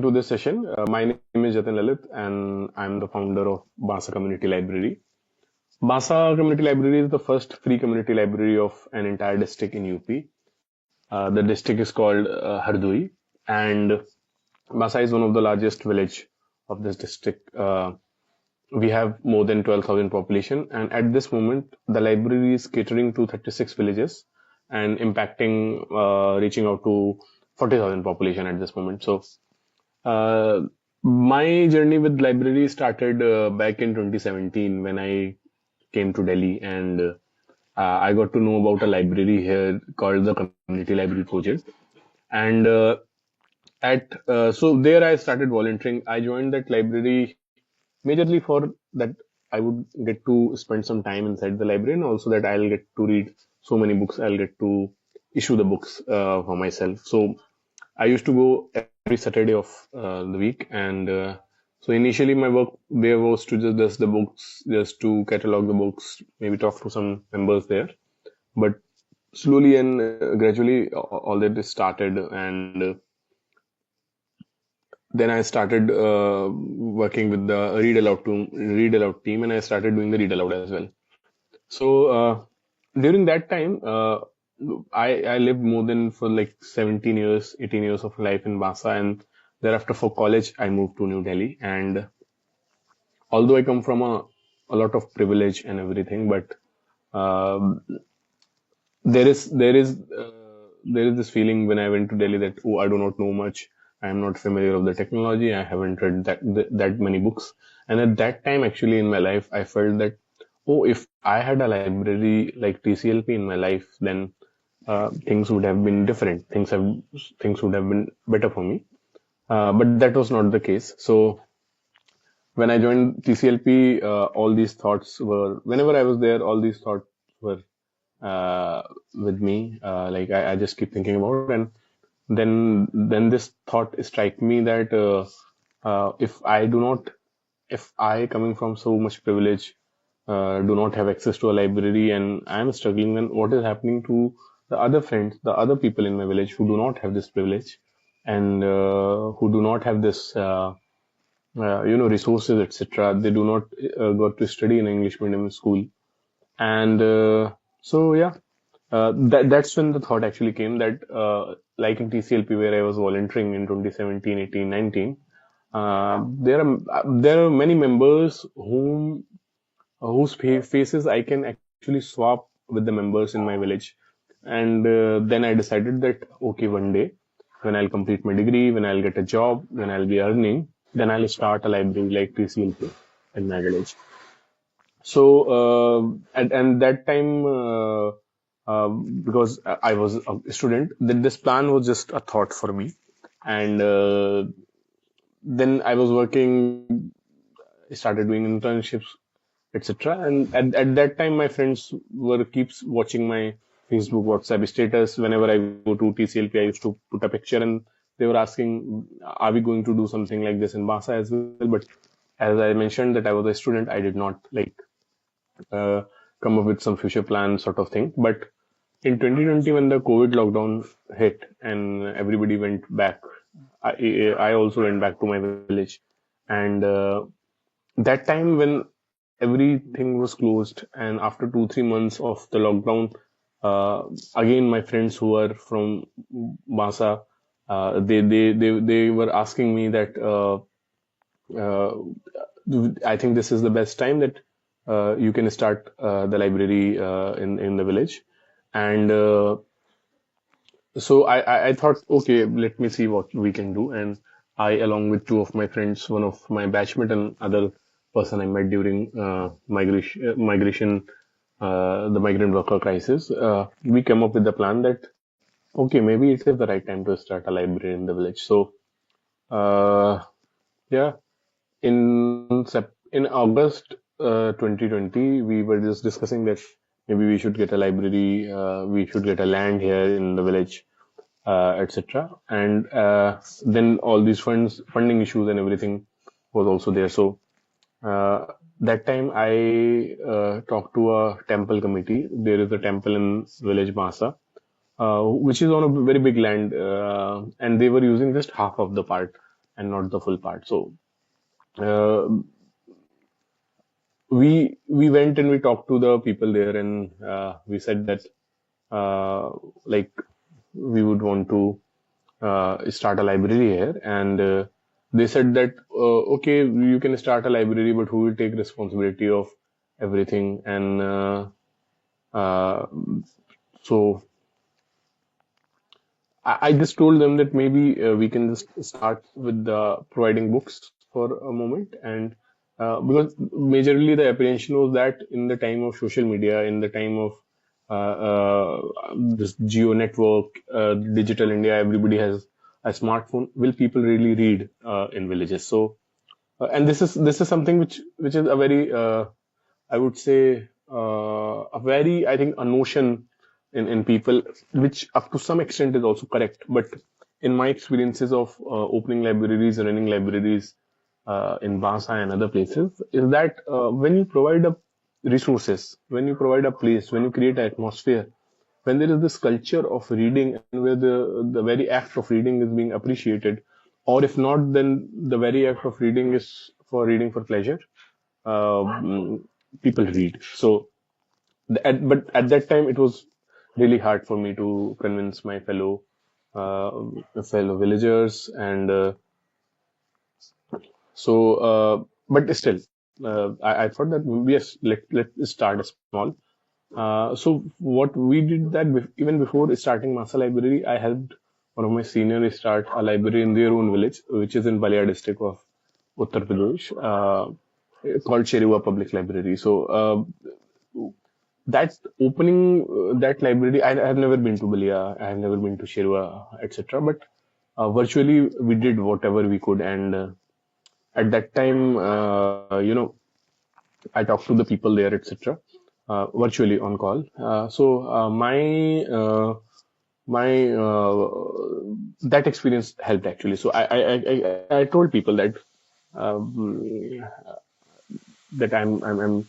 to this session. My name is Jatin Lalit, and I'm the founder of Bansa Community Library. Bansa Community Library is the first free community library of an entire district in UP. The district is called Hardoi, and Bansa is one of the largest village of this district. We have more than 12,000 population, and at this moment, the library is catering to 36 villages and impacting, reaching out to 40,000 population at this moment. So uh, my journey with library started back in 2017 when I came to Delhi, and I got to know about a library here called the Community Library Project. And at so there I started volunteering. I joined that library majorly for that I would get to spend some time inside the library, and also that I'll get to read so many books. I'll get to issue the books for myself. So I used to go every Saturday of the week, and so initially my work there was to just dust the books, just to catalog the books, maybe talk to some members there. But slowly and gradually, all that is started, and then I started working with the read aloud team, and I started doing the read aloud as well. So during that time, I lived more than for like 17 years, 18 years of life in Basa, and thereafter for college I moved to New Delhi. And although I come from a lot of privilege and everything, but um there is there is there is this feeling when I went to Delhi that, oh, I do not know much. I am not familiar of the technology. I haven't read that many books. And at that time, actually, in my life, I felt that, oh, if I had a library like TCLP in my life, then things would have been different. Things would have been better for me. But that was not the case. So when I joined TCLP, all these thoughts were, whenever I was there, all these thoughts were with me. Like I just keep thinking about it. And then this thought strike me that if I do not, if I coming from so much privilege, do not have access to a library and I am struggling, then what is happening to the other friends, the other people in my village who do not have this privilege and who do not have this, resources, etc. They do not got to study in English medium school, and so yeah, that's when the thought actually came that like in TCLP where I was volunteering in 2017, 18, 19, there are many members whose faces I can actually swap with the members in my village. And then I decided that, okay, one day when I'll complete my degree, when I'll get a job, when I'll be earning, then I'll start a library like TCLP in my village. So and that time, because I was a student, then this plan was just a thought for me. And then I was working, started doing internships, etc. And at that time, my friends were keeps watching my Facebook, WhatsApp status. Whenever I go to TCLP, I used to put a picture, and they were asking, "Are we going to do something like this in Basa as well?" But as I mentioned that I was a student, I did not like uh, come up with some future plan sort of thing. But in 2020, when the COVID lockdown hit and everybody went back, I also went back to my village. And that time when everything was closed, and after 2 3 months of the lockdown, uh, again my friends who are from Basa, they were asking me that uh, I think this is the best time that you can start the library in the village. And so I thought, okay, let me see what we can do. And I, along with two of my friends, one of my batchmate and other person I met during migration, the migrant worker crisis, we came up with the plan that, okay, maybe it is the right time to start a library in the village. So, yeah, in August 2020, we were just discussing that maybe we should get a library, we should get a land here in the village, etc. And then all these funding issues and everything was also there. So uh, that time I talked to a temple committee. There is a temple in village Masa, which is on a very big land, and they were using just half of the part. and not the full part. So uh, we went and we talked to the people there, and we said that uh, like we would want to start a library here, and they said that okay, you can start a library, but who will take responsibility of everything? And uh, so I just told them that maybe we can just start with providing books for a moment, and because majorly the apprehension was that in the time of social media, in the time of this geo network, digital India, everybody has a smartphone. Will people really read in villages? So, and this is something which is a very I would say a very, I think, a notion in people, which up to some extent is also correct. But in my experiences of opening libraries, running libraries in Bansa and other places, is that when you provide a resources, when you provide a place, when you create an atmosphere, when there is this culture of reading, and where the very act of reading is being appreciated, or if not, then the very act of reading is for reading for pleasure, um, people read. So, but at that time, it was really hard for me to convince my uh, fellow villagers, and but still, I thought that yes, let's start small. So what we did that even before starting Masa Library, I helped one of my seniors start a library in their own village, which is in Balia district of Uttar Pradesh, called Cherua Public Library. So that opening that library, I have never been to Balia, I have never been to Cherua, etc. But virtually we did whatever we could, and at that time, I talked to the people there, etc. Virtually on call. My that experience helped actually. So I told people that um, I'm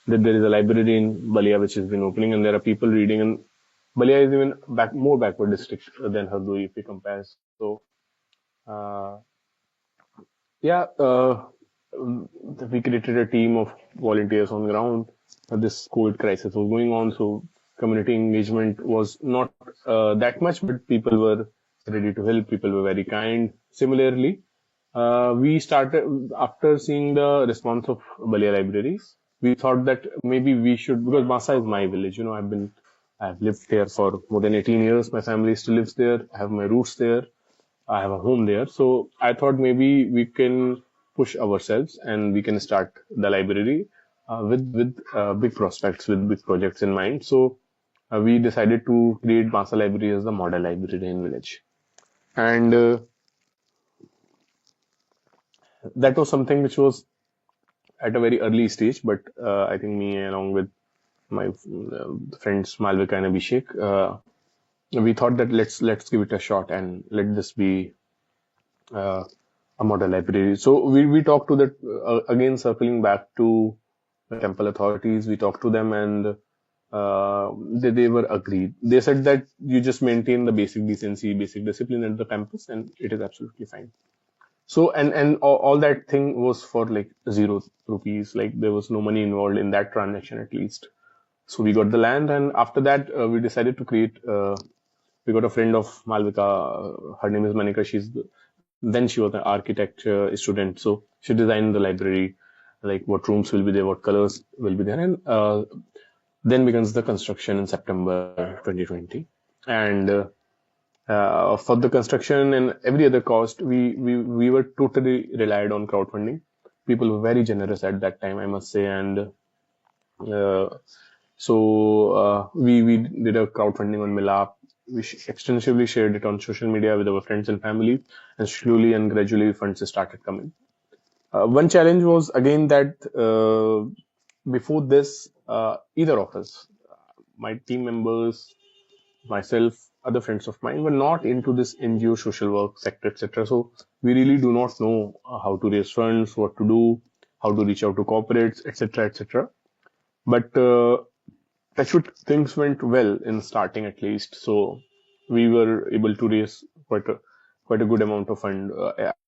that there is a library in Balia which has been opening, and there are people reading. And Balia is even more backward district than Hardoi if we compare. So uh, yeah, we created a team of volunteers on ground. This COVID crisis was going on, so community engagement was not that much, but people were ready to help. People were very kind. Similarly, we started after seeing the response of Balia Library. We thought that maybe we should, because Masa is my village. I've lived there for more than 18 years. My family still lives there. I have my roots there. I have a home there. So I thought maybe we can push ourselves and we can start the library with big prospects, with big projects in mind. So we decided to create Bansa Library as the model library in village, and that was something which was at a very early stage. But I think me, along with my friends Malvika and Abhishek, we thought that let's give it a shot and let this be uh, a model library. So we talked to the again, circling back to the temple authorities. We talked to them, and they were agreed. They said that you just maintain the basic decency, basic discipline at the campus, and it is absolutely fine. So and all that thing was for like 0 rupees. Like there was no money involved in that transaction at least. So we got the land, and after that we decided to create. We got a friend of Malvika. Her name is Manika. Then she was an architecture student, so she designed the library, like what rooms will be there, what colors will be there, and then begins the construction in September 2020. And for the construction and every other cost, we were totally relied on crowdfunding. People were very generous at that time, I must say, and uh, we did a crowdfunding on Milap. We extensively shared it on social media with our friends and family, and slowly and gradually funds started coming. One challenge was again that before this, either of us, my team members, myself, other friends of mine, were not into this NGO social work sector, etc. So we really do not know how to raise funds, what to do, how to reach out to corporates, etc., etc. But things went well in starting at least. So we were able to raise quite a good amount of fund.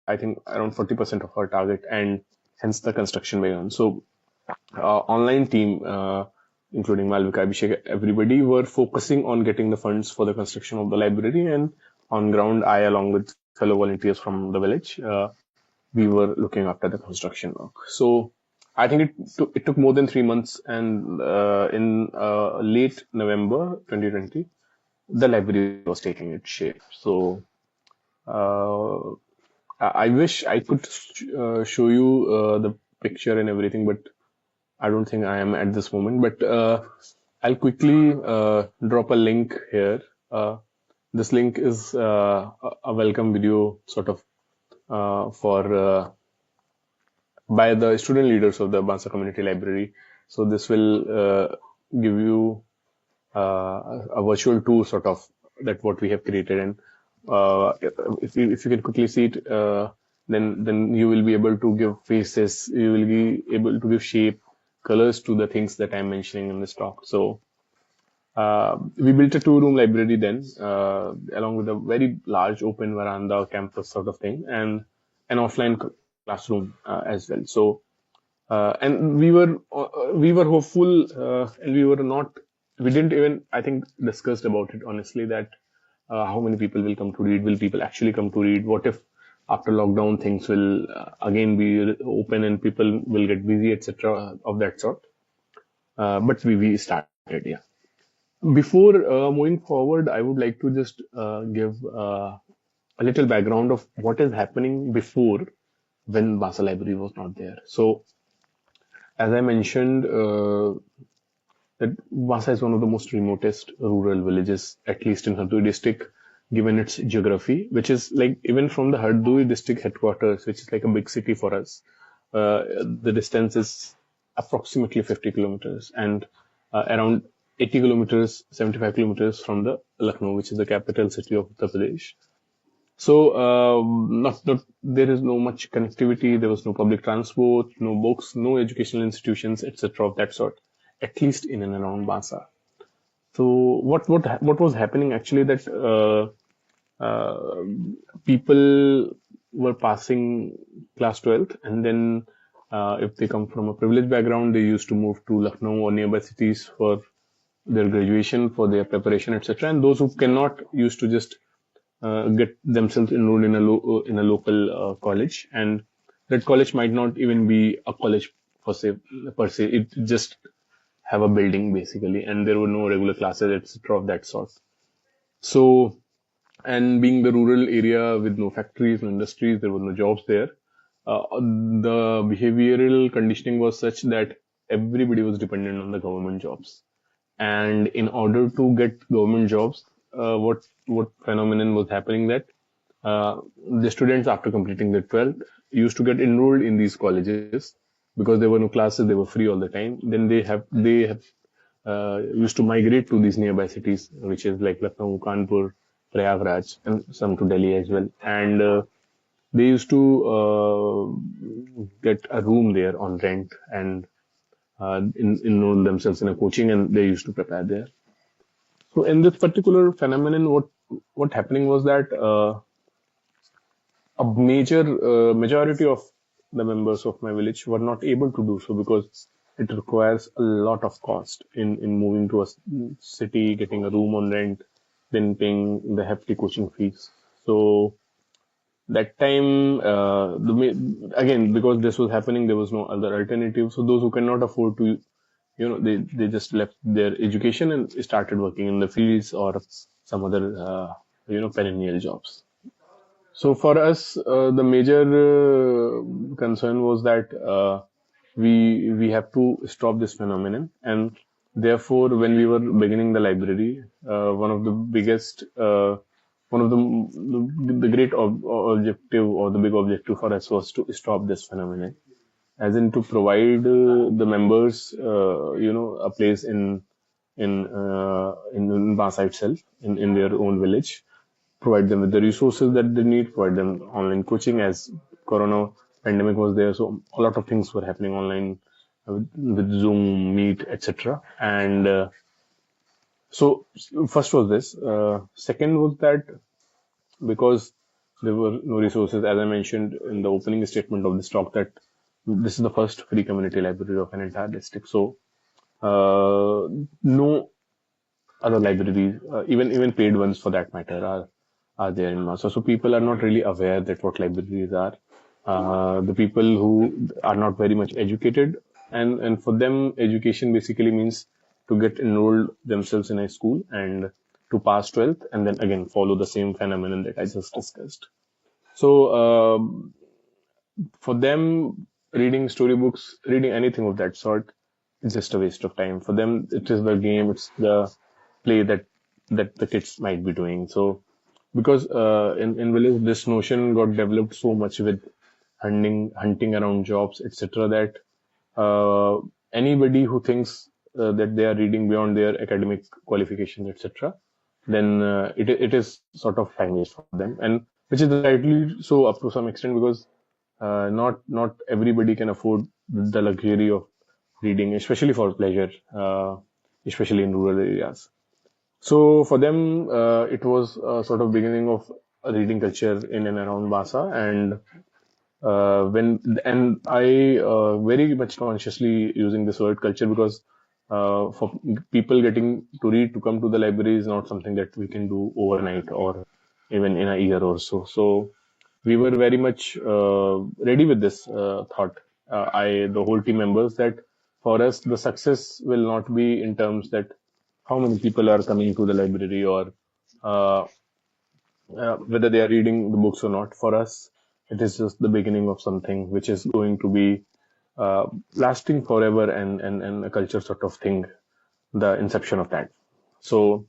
I think around 40% of our target, and hence the construction began. So online team, including Malvika, Abhishek, everybody were focusing on getting the funds for the construction of the library, and on ground, I, along with fellow volunteers from the village, we were looking after the construction work. So I think it took more than 3 months, and in late November 2020, the library was taking its shape. So uh, I wish I could show you the picture and everything, but I don't think I am at this moment. But I'll quickly drop a link here. This link is a welcome video, sort of, for by the student leaders of the Bansa Community Library. So this will give you a virtual tour, sort of, that what we have created. And if you can quickly see it, then you will be able to give faces. You will be able to give shape, colors to the things that I'm mentioning in this talk. So we built a two-room library then, along with a very large open veranda campus sort of thing, and an offline classroom as well. So and we were hopeful, and we didn't even, I think, discussed about it honestly, that how many people will come to read. Will people actually come to read? What if after lockdown things will again be open and people will get busy, etc., of that sort? But we started, yeah. Before moving forward, I would like to just give a little background of what is happening before, when Bansa Library was not there. So as I mentioned, that Vasa is one of the most remotest rural villages, at least in Hardoi district, given its geography, which is like, even from the Hardoi district headquarters, which is like a big city for us, the distance is approximately 50 kilometers, and around 80 kilometers, 75 kilometers from the Lucknow, which is the capital city of Uttar Pradesh. So, not there is no much connectivity. There was no public transport, no books, no educational institutions, etc. of that sort, at least in and around Bansa. So, what was happening actually, that uh, people were passing class 12th, and then if they come from a privileged background, they used to move to Lucknow or nearby cities for their graduation, for their preparation, etc. And those who cannot used to just get themselves enrolled in in a local college, and that college might not even be a college per se. It just have a building basically, and there were no regular classes, etc. of that sort. So, and being the rural area with no factories, no industries, there were no jobs there. The behavioral conditioning was such that everybody was dependent on the government jobs. And in order to get government jobs, what phenomenon was happening, that the students, after completing their 12th, used to get enrolled in these colleges because there were no classes, they were free all the time. Then they have used to migrate to these nearby cities, which is like Lucknow, Kanpur, Prayagraj, and some to Delhi as well. And they used to get a room there on rent, and enroll themselves in a coaching, and they used to prepare there. So in this particular phenomenon, what happening was that a majority of the members of my village were not able to do so, because it requires a lot of cost in moving to a city, getting a room on rent, then paying the hefty coaching fees. So that time, again, because this was happening, there was no other alternative. So those who cannot afford to, they just left their education and started working in the fields or some other perennial jobs. So for us, the major concern was that we have to stop this phenomenon, and therefore, when we were beginning the library, one of the biggest, one of the great objective, or the big objective for us, was to stop this phenomenon, as in to provide the members, a place in Basa itself, in their own village, provide them with the resources that they need, provide them online coaching, as Corona pandemic was there. So a lot of things were happening online, with Zoom, Meet, etc. And so first was this. Second was that, because There were no resources, as I mentioned in the opening statement of this talk, that this is the first free community library of an entire district. So no other libraries, even paid ones for that matter, are there in Masa. So people are not really aware that what libraries are. The people who are not very much educated, and for them, education basically means to get enrolled themselves in a school and to pass 12th, and then again follow the same phenomenon that I just discussed. So for them, reading storybooks, reading anything of that sort, it's just a waste of time. For them, it is the game, it's the play that the kids might be doing. So because in village, this notion got developed so much with hunting around jobs, etc., that uh, anybody who thinks that they are reading beyond their academic qualifications, etc., then it is sort of time waste for them, and which is rightly so up to some extent, because not everybody can afford the luxury of reading, especially for pleasure, especially in rural areas. So for them, it was a sort of beginning of a reading culture in and around Basa, and when and I very much consciously using this word culture, because for people getting to read, to come to the library is not something that we can do overnight or even in a year or so. So we were very much ready with this thought. The whole team members, that for us the success will not be in terms that how many people are coming to the library, or uh, whether they are reading the books or not. For us, it is just the beginning of something which is going to be lasting forever, and a culture sort of thing, the inception of that. So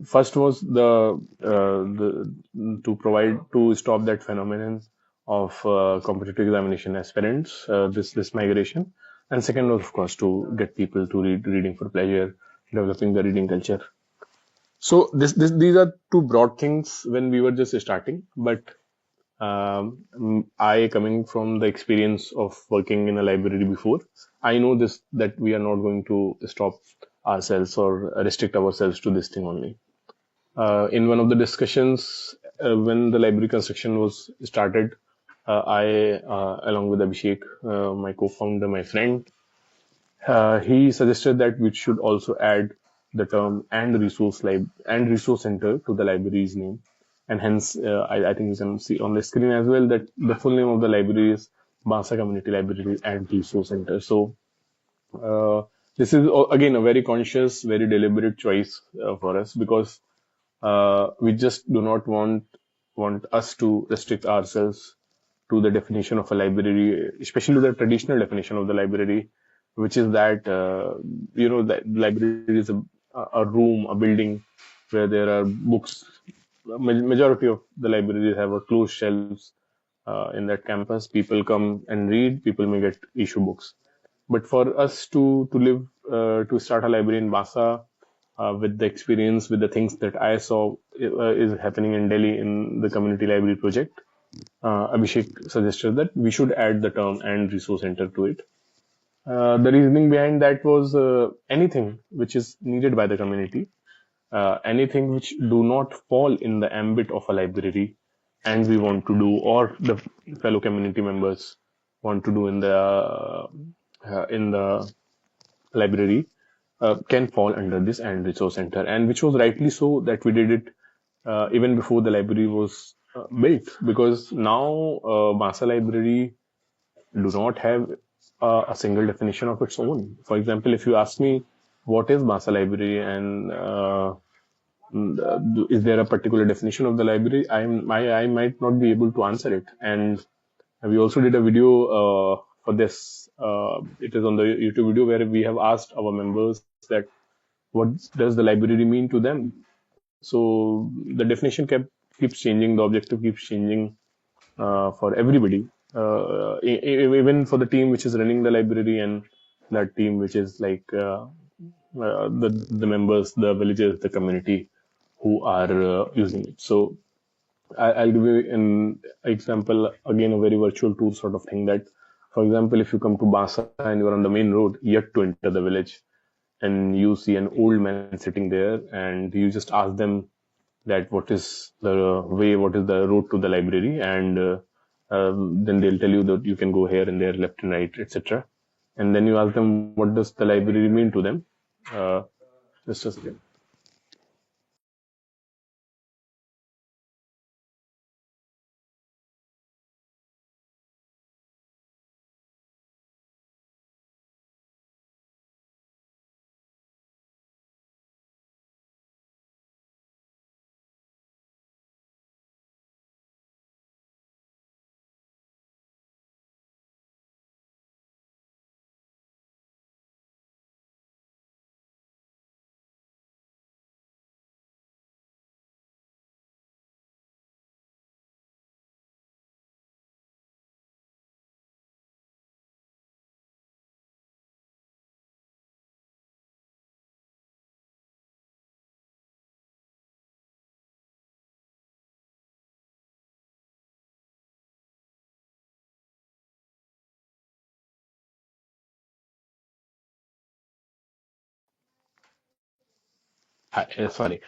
first was the to provide, to stop that phenomenon of competitive examination aspirants, this migration, and second was of course to get people to reading for pleasure, developing the reading culture. So these are two broad things when we were just starting, but I, coming from the experience of working in a library before, I know this, that we are not going to stop ourselves or restrict ourselves to this thing only. In one of the discussions, when the library construction was started, along with Abhishek, my co-founder, my friend, he suggested that we should also add the term and resource center to the library's name, and hence I think you can see on the screen as well that the full name of the library is Bansa Community Library and Resource Center. So this is again a very conscious, very deliberate choice for us, because we just do not want us to restrict ourselves to the definition of a library, especially the traditional definition of the library, which is that that library is a room, a building where there are books. Majority of the libraries have a closed shelves in that campus. People come and read. People may get issue books. But for us to live, to start a library in Basa, with the experience, with the things that I saw is happening in Delhi in the community library project, Abhishek suggested that we should add the term and resource center to it. The reasoning behind that was anything which is needed by the community, anything which do not fall in the ambit of a library, and we want to do, or the fellow community members want to do in the library, can fall under this and resource center, and which was rightly so that we did it even before the library was built, because now Bansa Library do not have a single definition of its own. For example, if you ask me what is Bansa Library, and is there a particular definition of the library, I might not be able to answer it. And we also did a video for this. It is on the YouTube video where we have asked our members that what does the library mean to them. So the definition keeps changing, the objective keeps changing for everybody, even for the team which is running the library, and that team which is like the members, the villagers, the community who are using it. So I'll give you an example, again, a very virtual tour sort of thing, that, for example, if you come to Basa and you're on the main road, yet to enter the village, and you see an old man sitting there, and you just ask them that what is the way, what is the route to the library, and then they'll tell you that you can go here and there, left and right, etc. And then you ask them, what does the library mean to them? Uh, just a second. Hi, sorry.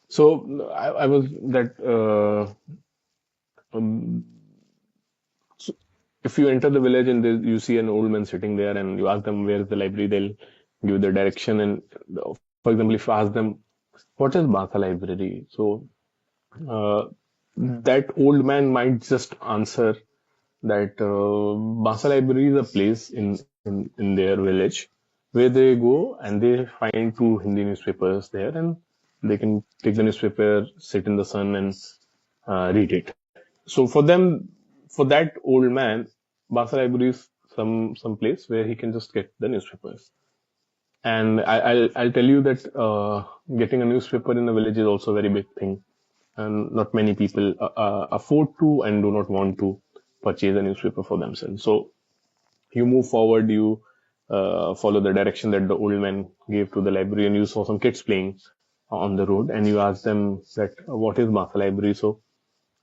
So I was that um, so if you enter the village and you see an old man sitting there and you ask them where is the library, they'll give the direction. And for example, if you ask them what is Bansa Library, so uh, that old man might just answer that Bansa Library is a place in their village where they go and they find two Hindi newspapers there, and they can take the newspaper, sit in the sun, and read it. So for them, for that old man, Bansa Library is some place where he can just get the newspapers. And I'll tell you that getting a newspaper in a village is also a very big thing, and not many people afford to and do not want to purchase a newspaper for themselves. So you move forward, you follow the direction that the old man gave to the library, and you saw some kids playing on the road, and you ask them that what is Bansa Library. So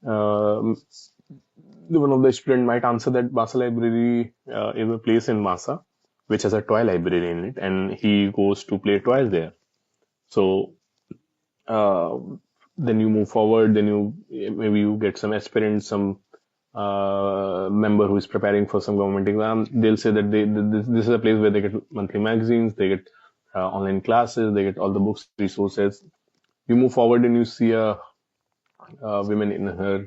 um one of the student might answer that Bansa Library is a place in Masa which has a toy library in it, and he goes to play toys there. So uh, then you move forward, then you maybe you get some aspirants, some member who is preparing for some government exam. They'll say that this is a place where they get monthly magazines, they get online classes, they get all the books, resources. You move forward and you see a woman in her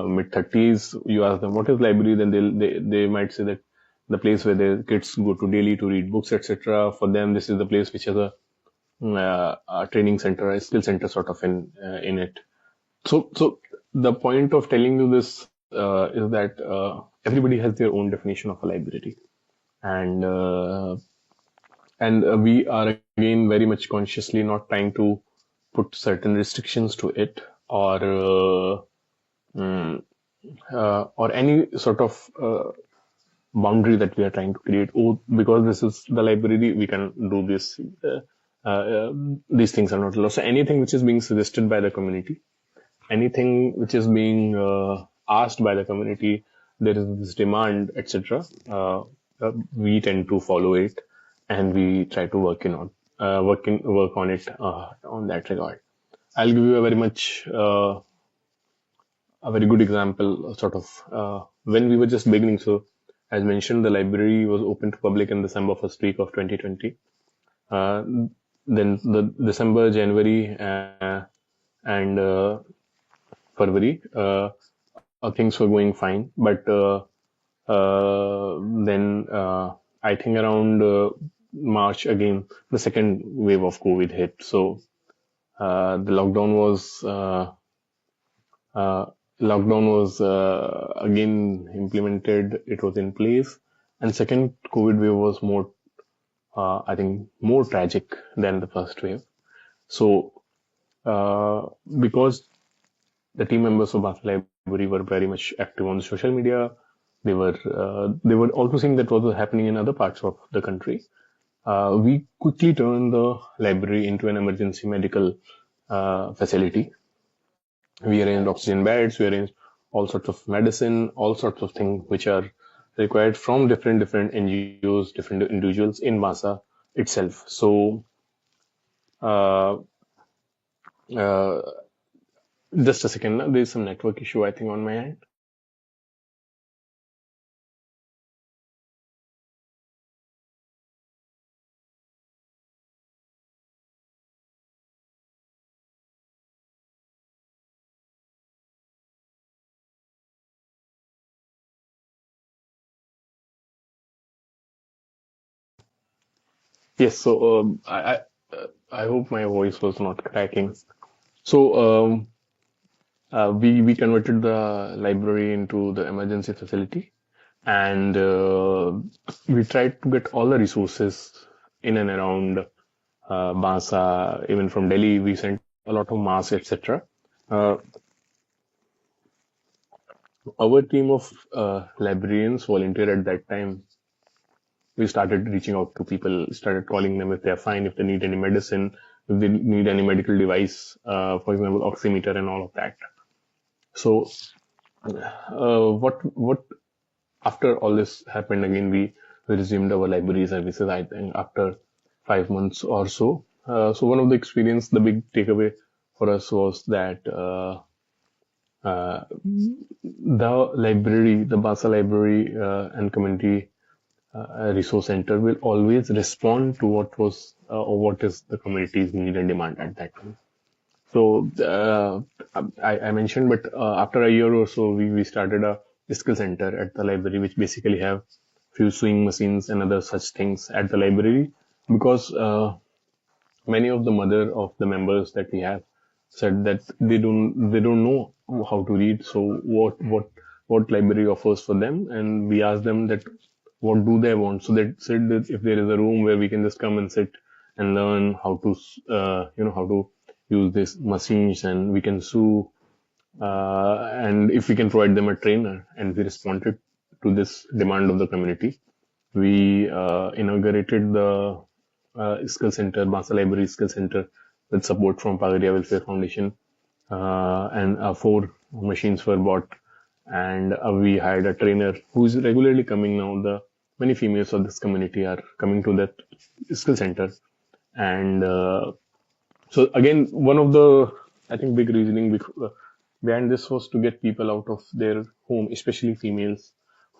mid 30s. You ask them what is library, then they might say that the place where their kids go to daily to read books, etc. For them, this is the place which has a training center, a skill center sort of in it. So the point of telling you this is that everybody has their own definition of a library, and we are again very much consciously not trying to put certain restrictions to it, mm, or any sort of boundary that we are trying to create. Oh, because this is the library, we can do this. These things are not allowed. So anything which is being suggested by the community, anything which is being asked by the community, there is this demand, etc. We tend to follow it, and we try to work on it on that regard. I'll give you a very good example, sort of when we were just beginning. So, as mentioned, the library was open to public in December first week of 2020. Uh, then the December, January, and February, things were going fine. But then I think around March again, the second wave of COVID hit. So the uh, lockdown was again implemented. It was in place, and second COVID wave was more, I think, more tragic than the first wave. So because the team members of Bath Library were very much active on social media, they were also seeing that what was happening in other parts of the country. We quickly turned the library into an emergency medical facility. We arranged oxygen beds, we arranged all sorts of medicine, all sorts of things which are required from different NGOs, different individuals in Masa itself. So uh, uh, Just a second. There's some network issue, I think, on my end. Yes. So I hope my voice was not cracking. So we converted the library into the emergency facility, and we tried to get all the resources in and around Bansa. Even from Delhi, we sent a lot of masks, etc. Uh, our team of librarians volunteered at that time. We started reaching out to people, started calling them if they're fine, if they need any medicine, if they need any medical device, for example, oximeter and all of that. So, what after all this happened again, we resumed our library services. I think after 5 months or so. So one of the experience, the big takeaway for us was that the library, the Basa Library and Community Resource Center will always respond to what was or what is the community's need and demand at that time. So I mentioned, but after a year or so, we started a skill center at the library, which basically have few sewing machines and other such things at the library, because many of the mother of the members that we have said that they don't know how to read. So what library offers for them, and we asked them that what do they want. So they said that if there is a room where we can just come and sit and learn how to how to use these machines, and we can sew, and if we can provide them a trainer, and we responded to this demand of the community. We inaugurated the skill center, Bansa Library Skill Center, with support from Pagadia Welfare Foundation, and four machines were bought, and we hired a trainer who is regularly coming now. The many females of this community are coming to that skill center, and so again, one of the I think big reasoning behind this was to get people out of their home, especially females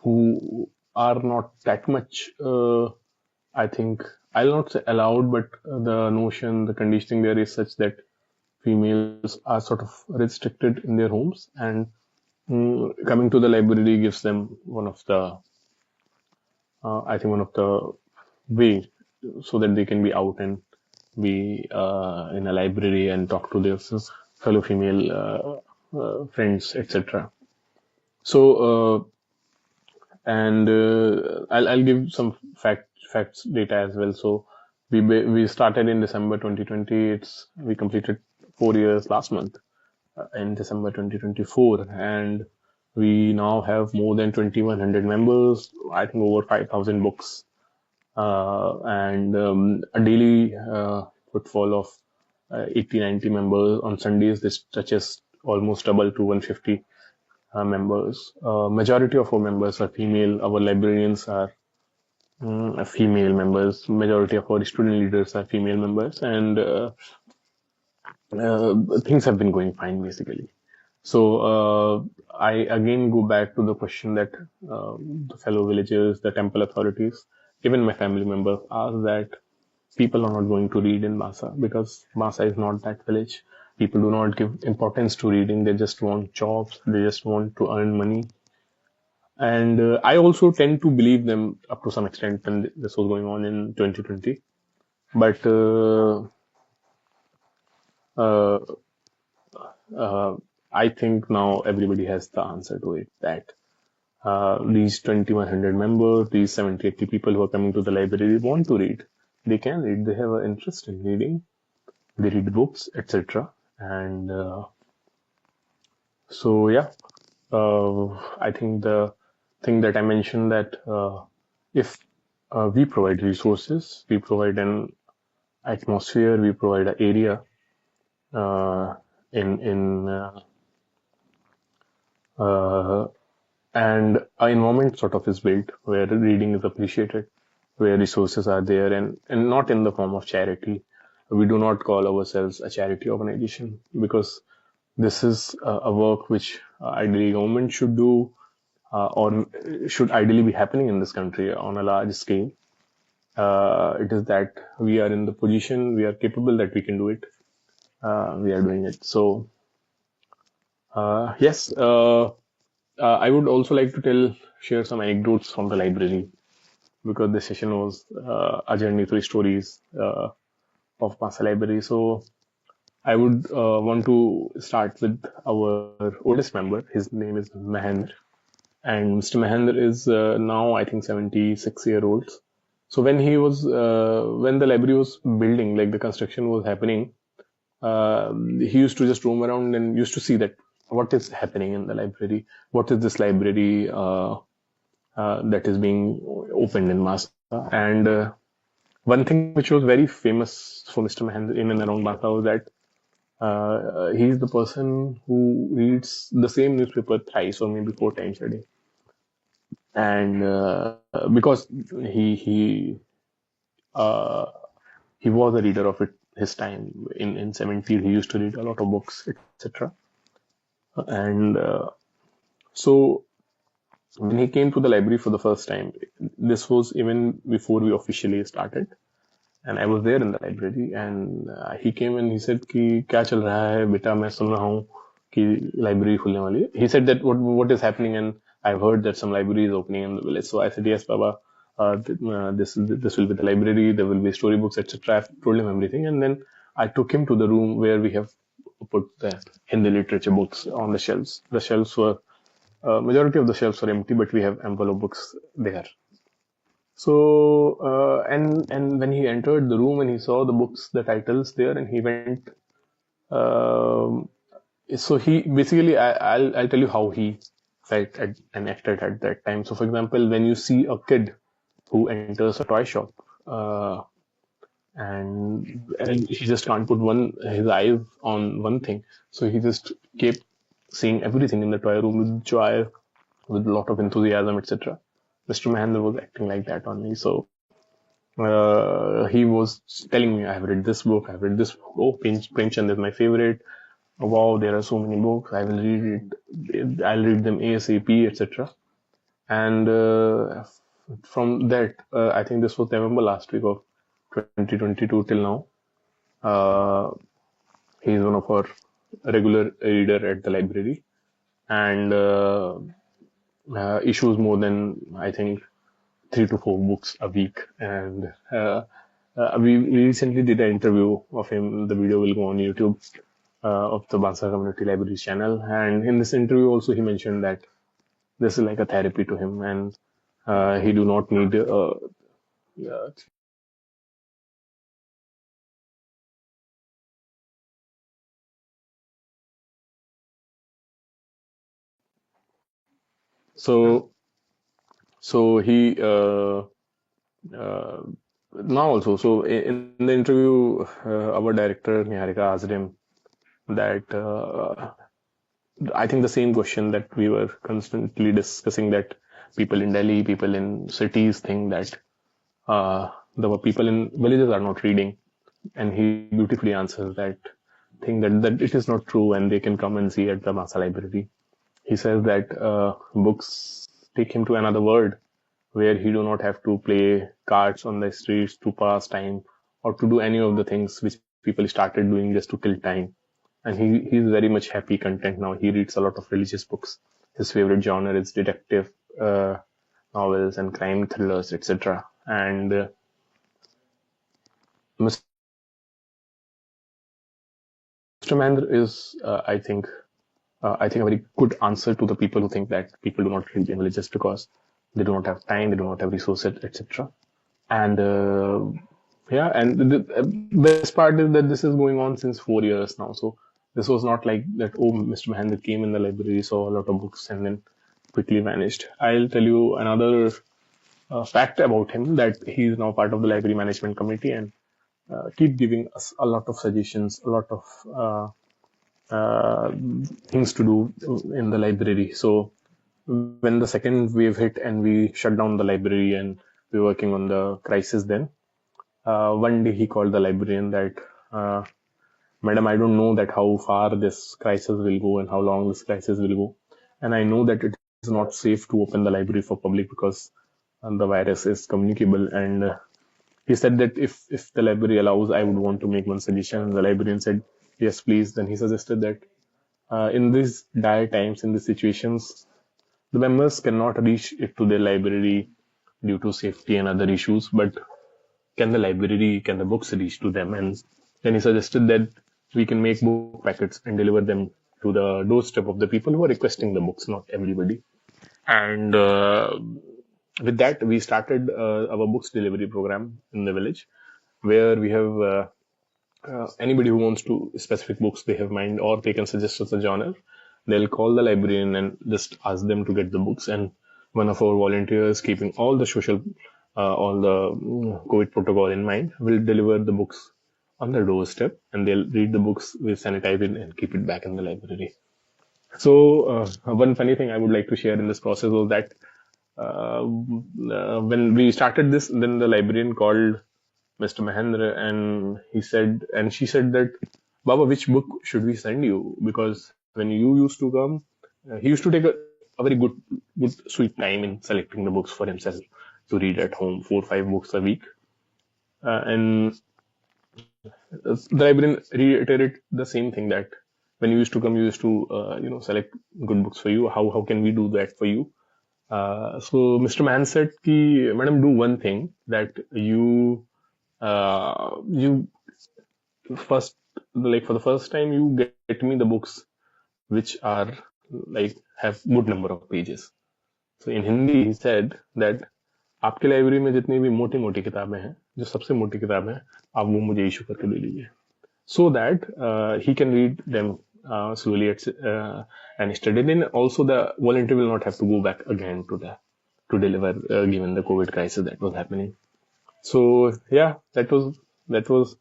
who are not that much. I think I'll not say allowed, but the notion, the conditioning there is such that females are sort of restricted in their homes, and coming to the library gives them one of the, I think, one of the way so that they can be out and be in a library and talk to their fellow female friends, etc. So, and I'll give some facts data as well. So we started in December 2020. We completed 4 years last month in December 2024, and we now have more than 2,100 members. I think over 5,000 books, and a daily footfall of 80, 90 members on Sundays. This touches almost double to 150 members. Majority of our members are female. Our librarians are female members. Majority of our student leaders are female members, and things have been going fine basically. So I again go back to the question that the fellow villagers, the temple authorities, even my family members ask that people are not going to read in Basa because Basa is not that village. People do not give importance to reading. They just want jobs. They just want to earn money. And I also tend to believe them up to some extent when this was going on in 2020. But uh, uh, I think now everybody has the answer to it that these 2,100 members, these 70, 80 people who are coming to the library want to read. They can read. They have an interest in reading. They read books, etc. And so, yeah, I think the thing that I mentioned that if we provide resources, we provide an atmosphere, we provide an area uh, in uh, and an environment sort of is built where reading is appreciated, where resources are there, and not in the form of charity. We do not call ourselves a charity organization because this is a work which ideally government should do, or should ideally be happening in this country on a large scale. It is that we are in the position, we are capable that we can do it. We are doing it. So, yes, I would also like to share some anecdotes from the library, because this session was a journey through stories of Bansa Library. So, I would want to start with our oldest member. His name is Mahendra, and Mr. Mahendra is now, I think, 76-year-old. So when the library was building, like the construction was happening, he used to just roam around and used to see that what is happening in the library, what is this library that is being opened in Masa. And one thing which was very famous for Mr. Mahendra in and around Masa was that he's the person who reads the same newspaper thrice or maybe four times a day. And because he uh, he was a reader of it his time in 70s, he used to read a lot of books, etc. And so when he came to the library for the first time, this was even before we officially started, and I was there in the library, and he came and he said कि क्या चल रहा है बेटा, मैं सुन रहा हूँ कि library खुलने वाली है. He said that what is happening, and I've heard that some library is opening in the village. So I said, yes Baba, this will be the library, there will be storybooks, etc. I've told him everything, and then I took him to the room where we have put the Hindi literature books on the shelves. The shelves were majority of the shelves were empty, but we have ample of books there. So and when he entered the room and he saw the books, the titles there, and he went. Um so he basically, I'll tell you how he felt and acted at that time. So for example, when you see a kid who enters a toy shop, uh, and he just can't put his eyes on one thing, so he just kept seeing everything in the toy room with joy, with a lot of enthusiasm, etc. Mr. Mahendra was acting like that on me. So he was telling me, I've read this book, I've read this book. Oh, Premchand is my favorite. Oh, wow, there are so many books. I will read it. I'll read them ASAP, etc. And from that, I think this was November last week of 2022 till now. He's one of our regular reader at the library, and issues more than, I think, 3 to 4 books a week. And we recently did an interview of him. The video will go on YouTube of the Bansa Community Libraries channel. And in this interview also, he mentioned that this is like a therapy to him, and he do not need uh, so so he uh, now also, so in the interview, our director Niharika asked him that I think the same question that we were constantly discussing, that people in Delhi, people in cities think that the people in villages are not reading, and he beautifully answers that thing, that it is not true, and they can come and see at the Masa Library. He says that books take him to another world where he do not have to play cards on the streets to pass time, or to do any of the things which people started doing just to kill time. And he's very much happy, content now. He reads a lot of religious books. His favorite genre is detective novels and crime thrillers, etc. And Mr. Mahendra is, I think, a very good answer to the people who think that people do not read English just because they do not have time, they do not have resources, etc. And yeah, and the best part is that this is going on since 4 years now. So this was not like that. Oh, Mr. Mahendra came in the library, saw a lot of books, and then quickly vanished. I'll tell you another fact about him, that he is now part of the library management committee, and keep giving us a lot of suggestions, a lot of uh, things to do in the library. So when the second wave hit and we shut down the library and we were working on the crisis, then one day he called the librarian that, uh, Madam, I don't know that how far this crisis will go and how long this crisis will go. And I know that it is not safe to open the library for public because the virus is communicable. And he said that if the library allows, I would want to make one suggestion. And the librarian said, yes, please. Then he suggested that in these dire times, in these situations, the members cannot reach it to their library due to safety and other issues, but can the books reach to them? And then he suggested that we can make book packets and deliver them to the doorstep of the people who are requesting the books, not everybody. And with that, we started our books delivery program in the village, where we have anybody who wants to specific books they have mind, or they can suggest us a genre. They'll call the librarian and just ask them to get the books, and one of our volunteers, keeping all the social all the COVID protocol in mind, will deliver the books on the doorstep, and they'll read the books, will sanitize it and keep it back in the library. So one funny thing I would like to share in this process was that when we started this, then the librarian called Mr. Mahendra, and she said that, Baba, which book should we send you? Because when you used to come, he used to take a very good sweet time in selecting the books for himself to read at home, 4 or 5 books a week. And the librarian reiterated the same thing, that when you used to come, you used to select good books for you. How can we do that for you? So Mr. Man said, "Ki, Madam, do one thing, that you first, like for the first time, you get me the books which are like have good number of pages." So in Hindi he said that आपके library में जितनी भी मोटी मोटी किताबें हैं, जो सबसे मोटी किताबें हैं, आप वो मुझे इशू करके दे दीजिए, so that he can read them slowly and study. Then also the volunteer will not have to go back again to deliver, given the COVID crisis that was happening. So yeah, that was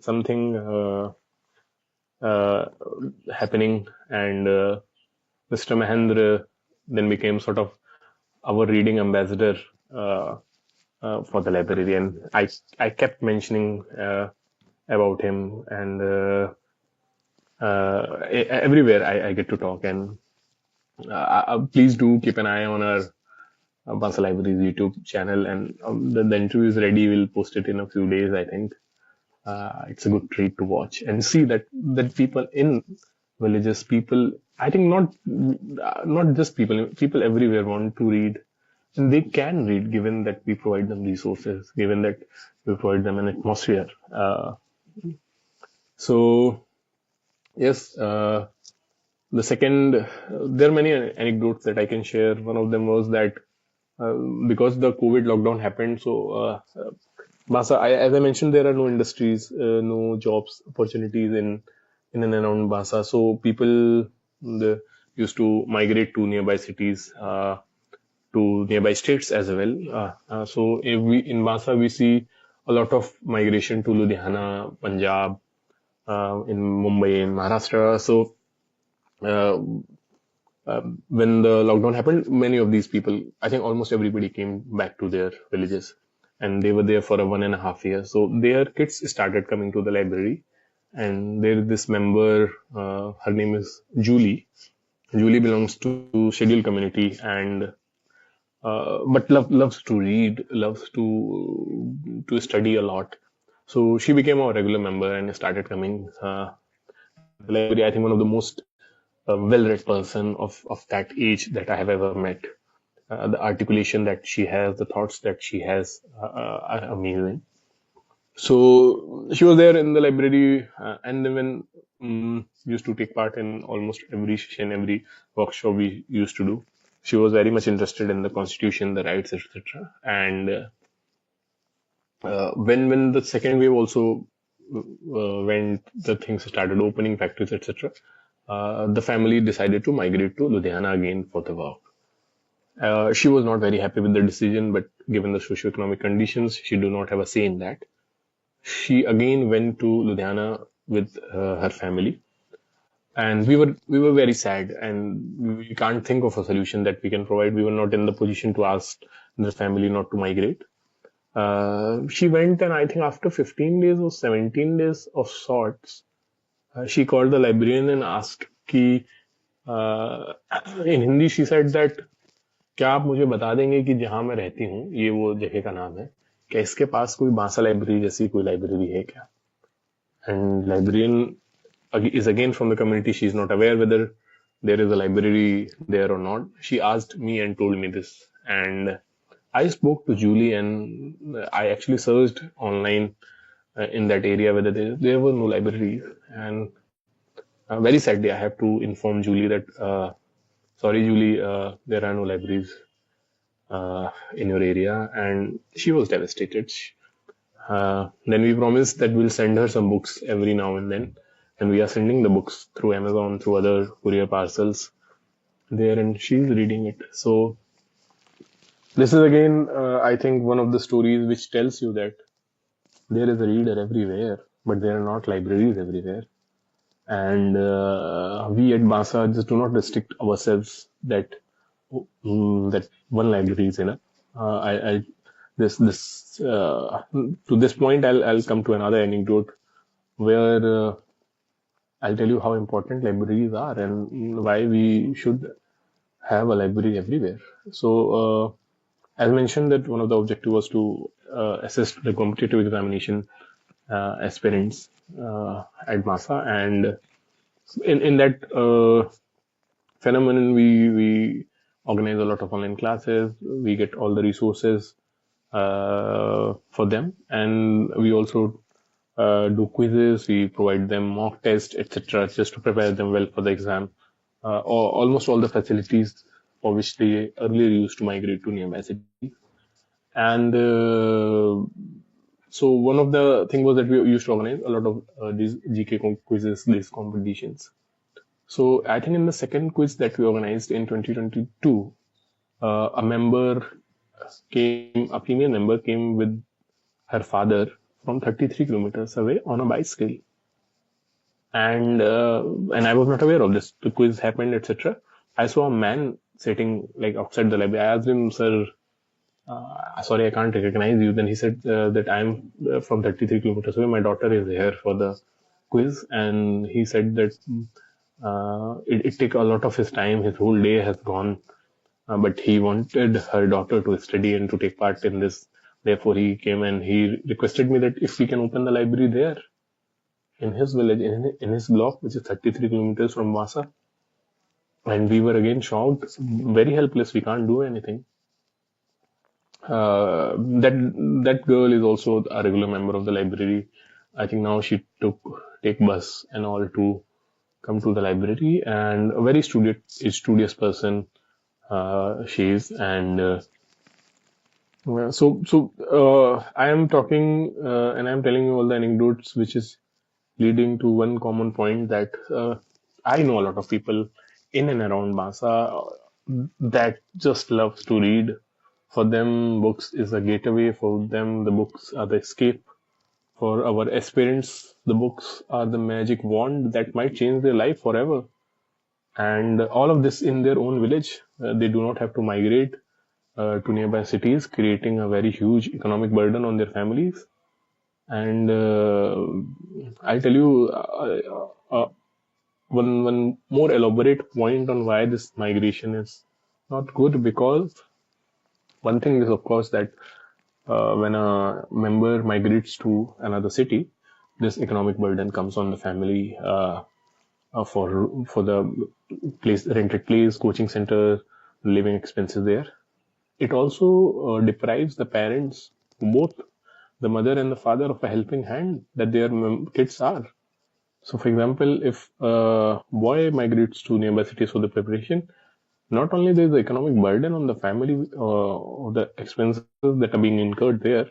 something happening, and Mr. Mahendra then became sort of our reading ambassador for the library, and I kept mentioning about him, and everywhere I get to talk. And please do keep an eye on our Bansa Library's YouTube channel, and the interview is ready. We'll post it in a few days, I think. It's a good treat to watch and see that people in villages, people, I think not just people everywhere want to read, and they can read, given that we provide them resources, given that we provide them an atmosphere. So yes, the second, there are many anecdotes that I can share. One of them was that because the COVID lockdown happened, so Basa, as I mentioned, there are no industries, no jobs opportunities in and around Basa. So people used to migrate to nearby cities, to nearby states as well. So if in Basa we see a lot of migration to Ludhiana, Punjab, in Mumbai, in Maharashtra. So when the lockdown happened, many of these people, I think almost everybody, came back to their villages, and they were there for a 1.5 year. So their kids started coming to the library, and there is this member, her name is Julie. Julie belongs to scheduled community, and but loves to read, loves to study a lot. So she became a regular member and started coming to the library. I think one of the most well-read person of that age that I have ever met. The articulation that she has, the thoughts that she has, are amazing. So she was there in the library, and then when used to take part in almost every session, every workshop we used to do. She was very much interested in the constitution, the rights, etc. And when the second wave also when the things started opening, factories, etc., the family decided to migrate to Ludhiana again for the work. She was not very happy with the decision, but given the socio-economic conditions, she do not have a say in that. She again went to Ludhiana with her family, and we were very sad, and we can't think of a solution that we can provide. We were not in the position to ask the family not to migrate. She went, and I think after 15 days or 17 days of sorts, She called the librarian and asked कि in Hindi she said that क्या आप मुझे बता देंगे कि जहां मैं रहती हूँ ये वो जगह का नाम है, क्या इसके पास कोई बांसा लाइब्रेरी जैसी कोई लाइब्रेरी है क्या? And librarian is again from the community. She's not aware whether there is a library there or not. She asked me and told me this, and I spoke to Julie, and I actually searched online in that area whether there were no libraries. And very sadly, I have to inform Julie that sorry, Julie, there are no libraries in your area, and she was devastated. Then we promised that we'll send her some books every now and then, and we are sending the books through Amazon, through other courier parcels there, and she's reading it. So this is again, I think, one of the stories which tells you that there is a reader everywhere, but there are not libraries everywhere. And we at Bansa just do not restrict ourselves that that one library is enough. I this to this point, I'll come to another anecdote where I'll tell you how important libraries are and why we should have a library everywhere. So, as mentioned, that one of the objective was to assist the competitive examination aspirants at MASA, and in that phenomenon, we organize a lot of online classes. We get all the resources for them, and we also do quizzes. We provide them mock tests, etc., just to prepare them well for the exam. Almost all the facilities for which they earlier used to migrate to nearby cities. And so one of the things was that we used to organize a lot of these GK quizzes, these competitions. So I think in the second quiz that we organized in 2022, a female member came with her father from 33 kilometers away on a bicycle. And I was not aware of this. The quiz happened, etc. I saw a man sitting like outside the library. I asked him, "Sir, sorry, I can't recognize you." Then he said that I'm from 33 kilometers away. My daughter is here for the quiz, and he said that it took a lot of his time. His whole day has gone, but he wanted her daughter to study and to take part in this. Therefore, he came and he requested me that if we can open the library there in his village, in his block, which is 33 kilometers from Vasa. And we were again shocked, very helpless. We can't do anything. That girl is also a regular member of the library. I think now she take bus and all to come to the library, and a very studious person she is. And I am talking and I am telling you all the anecdotes, which is leading to one common point that I know a lot of people in and around Bansa that just loves to read. For them, books is a gateway. For them, the books are the escape. For our aspirants, the books are the magic wand that might change their life forever. And all of this in their own village. They do not have to migrate to nearby cities, creating a very huge economic burden on their families. And I'll tell you one more elaborate point on why this migration is not good, because one thing is, of course, that when a member migrates to another city, this economic burden comes on the family for the rented place, coaching center, living expenses there. It also deprives the parents, both the mother and the father, of a helping hand that their kids are. So, for example, if a boy migrates to nearby cities for the preparation, not only there is the economic burden on the family or the expenses that are being incurred there,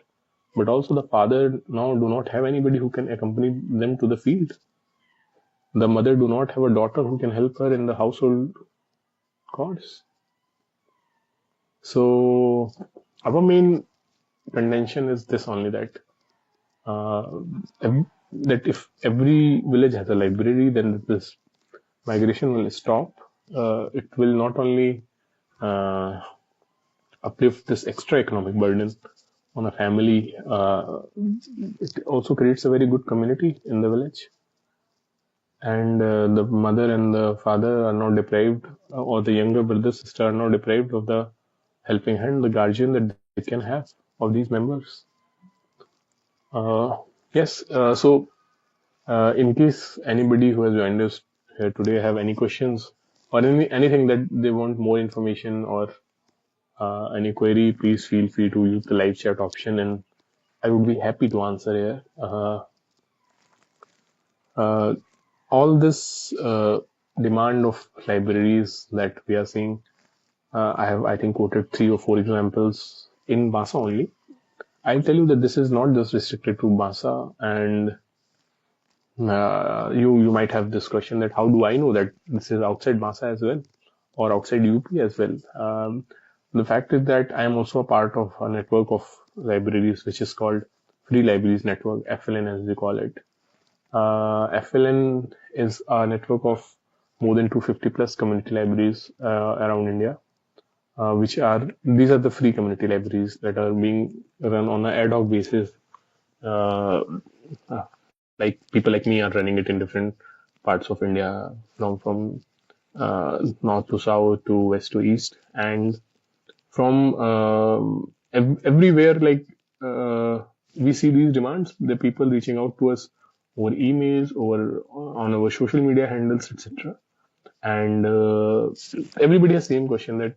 but also the father now do not have anybody who can accompany them to the field. The mother do not have a daughter who can help her in the household chores. So our main contention is this only, that that if every village has a library, then this migration will stop. It will not only uplift this extra economic burden on a family, it also creates a very good community in the village. and the mother and the father are not deprived, or the younger brother sister are not deprived of the helping hand, the guardian that they can have of these members. Yes. In case anybody who has joined us here today have any questions or anything that they want more information or any query, please feel free to use the live chat option, and I would be happy to answer here. Uh, all this demand of libraries that we are seeing, I have, I think, quoted 3 or 4 examples in Bansa only. I'll tell you that this is not just restricted to Bansa, and you might have this question that how do I know that this is outside Bansa as well or outside UP as well? The fact is that I am also a part of a network of libraries which is called Free Libraries Network, FLN as we call it. FLN is a network of more than 250 plus community libraries around India, which are these are the free community libraries that are being run on an ad hoc basis. Uh, like people like me are running it in different parts of India, from north to south to west to east, and from everywhere. Like we see these demands, the people reaching out to us over emails, over on our social media handles, etc. And everybody has same question that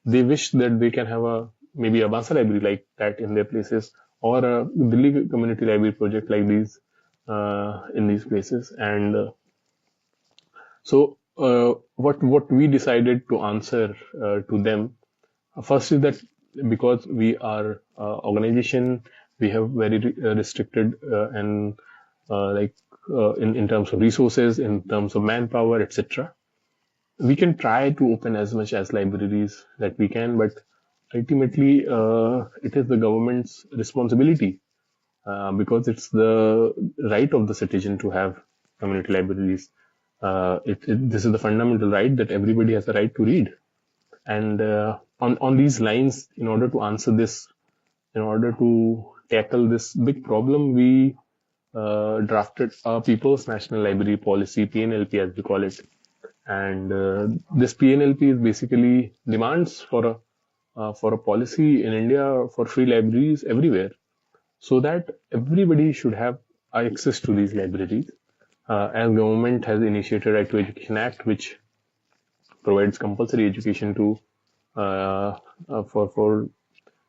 they wish that they can have a maybe a Bansa library like that in their places, or a Delhi community library project like these in these places. And what we decided to answer to them first is that because we are organization, we have very restricted and like in terms of resources, in terms of manpower, etc. We can try to open as much as libraries that we can, but ultimately it is the government's responsibility because it's the right of the citizen to have community libraries. This is the fundamental right that everybody has a right to read. And on these lines, in order to answer this, in order to tackle this big problem, we drafted a People's National Library Policy, PNLP as we call it. And this PNLP is basically demands for a policy in India for free libraries everywhere, so that everybody should have access to these libraries. As government has initiated Right to Education Act, which provides compulsory education to for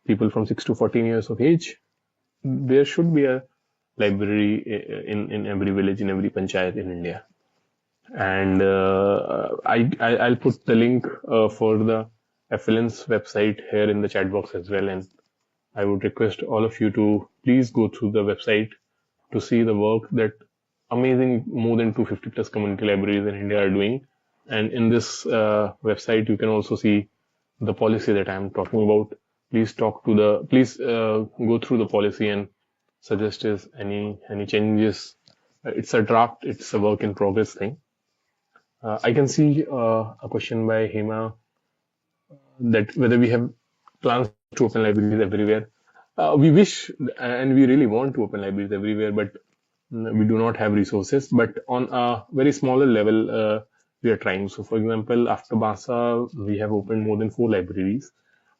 people from 6 to 14 years of age, there should be a library in every village, in every panchayat in India. And I'll put the link for the FLN's website here in the chat box as well. And I would request all of you to please go through the website to see the work that amazing more than 250 plus community libraries in India are doing. And in this website, you can also see the policy that I'm talking about. Please go through the policy and suggest us any changes. It's a draft. It's a work in progress thing. I can see a question by Hema that whether we have plans to open libraries everywhere. We wish and we really want to open libraries everywhere, but we do not have resources. But on a very smaller level, we are trying. So, for example, after Bansa, we have opened more than 4 libraries.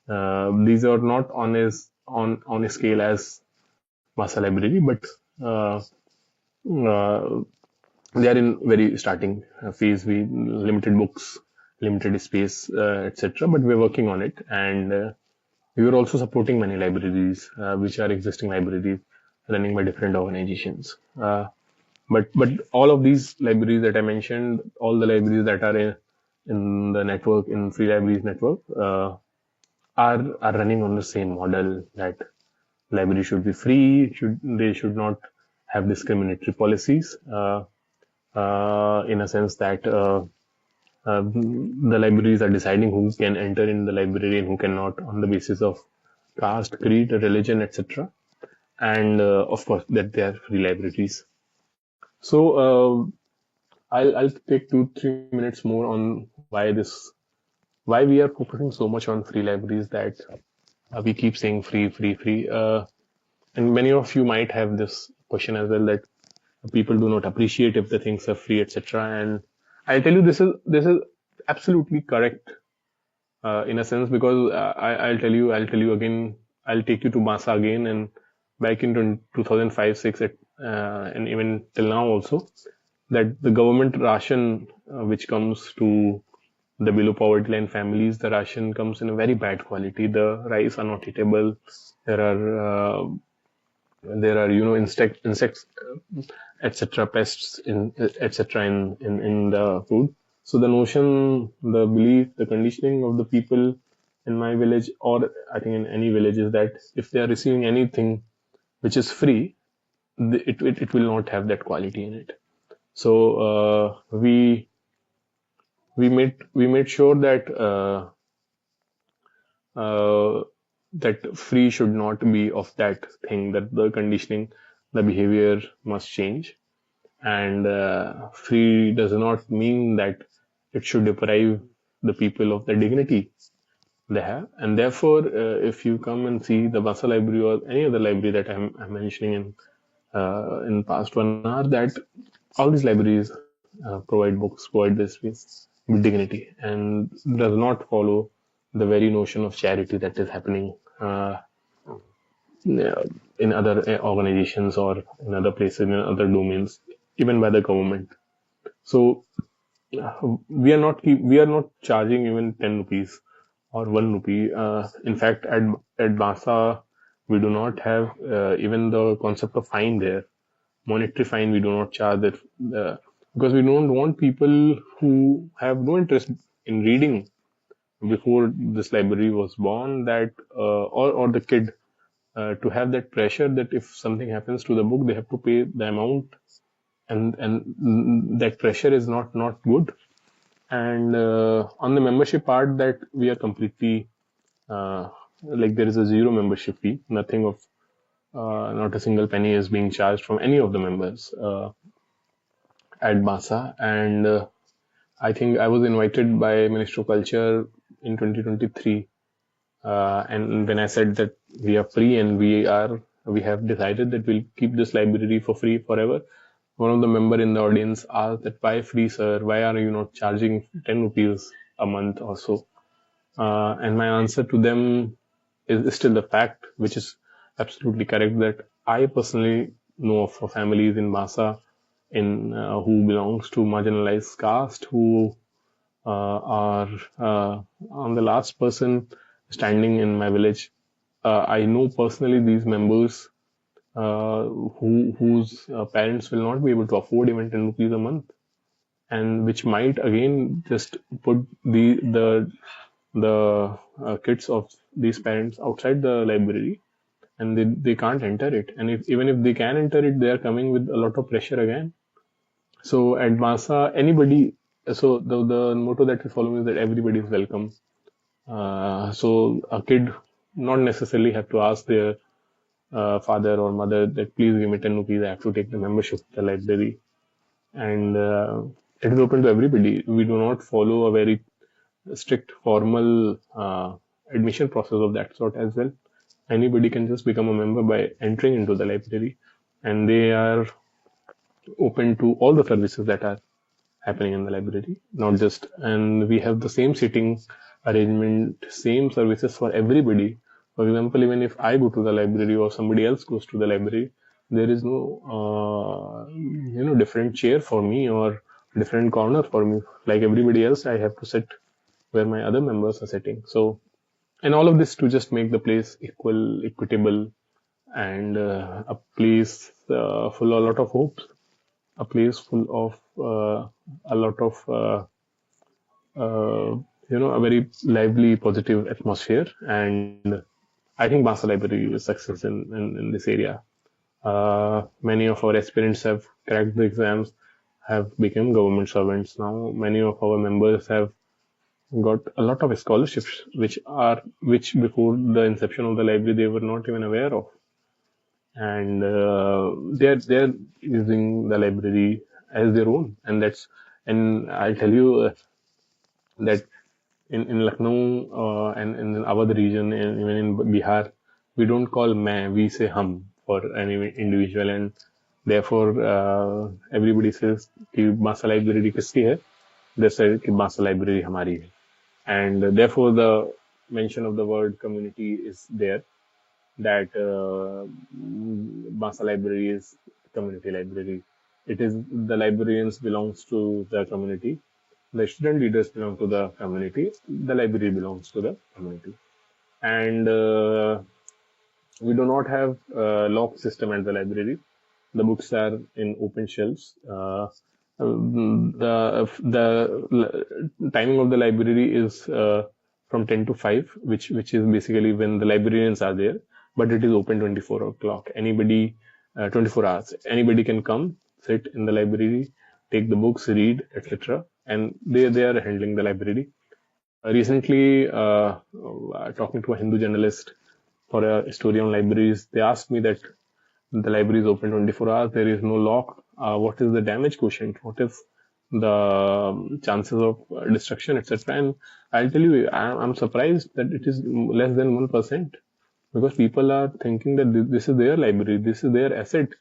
These are not on a scale as Bansa Library, but they are in very starting phase. We limited books, limited space, etc. But we're working on it, and we are also supporting many libraries, which are existing libraries running by different organizations. But all of these libraries that I mentioned, all the libraries that are in the network, in Free Libraries Network, are running on the same model that library should be free. They should not have discriminatory policies. In a sense that the libraries are deciding who can enter in the library and who cannot on the basis of caste, creed, religion, etc. And of course, that they are free libraries. So I'll take 2-3 minutes more on why we are focusing so much on free libraries that we keep saying free, free, free. And many of you might have this question as well that People do not appreciate if the things are free, etc. And I'll tell you, this is absolutely correct in a sense, because I'll tell you again. I'll take you to Bansa again, and back in 2005, 6, and even till now also, that the government ration which comes to the below poverty line families, the ration comes in a very bad quality. The rice are not eatable. There are insects, etc., pests in etc. In the food. So the notion, the belief, the conditioning of the people in my village, or I think in any village, is that if they are receiving anything which is free, it will not have that quality in it. So we made sure that that free should not be of that thing, that the conditioning, the behavior must change. And free does not mean that it should deprive the people of the dignity they have. And therefore, if you come and see the Bansa Library or any other library that I'm mentioning in past 1 hour, that all these libraries provide books, provide this with dignity, and does not follow the very notion of charity that is happening in other organizations or in other places, in other domains, even by the government. So we are not charging even 10 rupees or 1 rupee. In fact, at Basa, we do not have even the concept of fine there. Monetary fine, we do not charge it, because we don't want people who have no interest in reading before this library was born, that or the kid, to have that pressure that if something happens to the book, they have to pay the amount, and that pressure is not good. And on the membership part, that we are completely like, there is a zero membership fee, nothing of not a single penny is being charged from any of the members at Basa. And I think I was invited by Minister of Culture in 2023, and when I said that we are free and we have decided that we'll keep this library for free forever, one of the member in the audience asked that, why free, sir? Why are you not charging 10 rupees a month or so? And my answer to them is still the fact, which is absolutely correct, that I personally know of families in Basa who belongs to marginalized caste, who are on the last person standing in my village. I know personally these members whose parents will not be able to afford even 10 rupees a month, and which might again just put the kids of these parents outside the library, and they can't enter it. And even if they can enter it, they are coming with a lot of pressure again. So at Masa, anybody, so the motto that we follow is that everybody is welcome. So a kid not necessarily have to ask their father or mother that, please give me 10 rupees, I have to take the membership of the library. And it is open to everybody. We do not follow a very strict formal admission process of that sort as well. Anybody can just become a member by entering into the library, and they are open to all the services that are happening in the library, not just, and we have the same seating arrangement, same services for everybody. For example, even if I go to the library or somebody else goes to the library, there is no different chair for me or different corner for me. Like everybody else, I have to sit where my other members are sitting. So, and all of this to just make the place equal, equitable, and a place full of a lot of hopes, a place full of a lot of a very lively, positive atmosphere. And I think Bansa Library is success in this area. Many of our aspirants have cracked the exams, have become government servants now. Many of our members have got a lot of scholarships, which before the inception of the library they were not even aware of. And they're using the library as their own, and I'll tell you that in Lucknow and in our region, and even in Bihar, we don't call "main," we say "hum" for any individual. And Therefore, everybody says कि Bansa Library किसकी है? They said कि Bansa Library हमारी है. And therefore, the mention of the word community is there, that Bansa Library is community library. It is the librarians belongs to the community, the student leaders belong to the community, the library belongs to the community, and we do not have a lock system at the library. The books are in open shelves. The timing of the library is from 10 to 5, which is basically when the librarians are there, but it is open 24 o'clock. Anybody, 24 hours. Anybody can come, sit in the library, take the books, read, etc. And they are handling the library. Recently, talking to a Hindu journalist for a story on libraries, they asked me that the library is open 24 hours, there is no lock. What is the damage quotient? What is the chances of destruction, etc.? And I'll tell you, I'm surprised that it is less than 1%, because people are thinking that this is their library, this is their asset.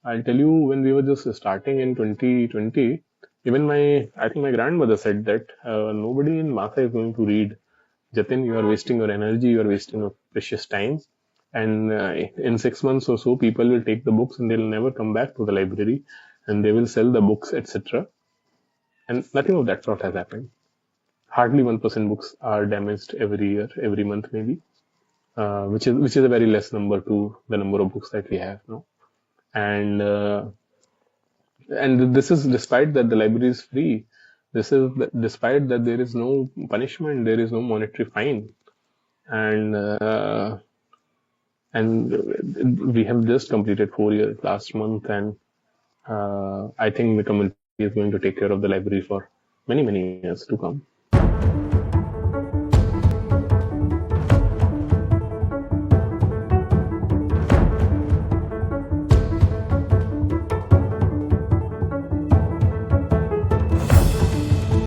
I'll tell you, when we were just starting in 2020, even I think my grandmother said that nobody in Masa is going to read. Jatin, you are wasting your energy, you are wasting your precious time. And in 6 months or so, people will take the books and they'll never come back to the library, and they will sell the books, etc. And nothing of that sort has happened. Hardly 1% books are damaged every year, every month maybe, which is a very less number to the number of books that we have now. And this is despite that the library is free. This is despite that there is no punishment, there is no monetary fine, and we have just completed 4 years last month, and I think the community is going to take care of the library for many years to come.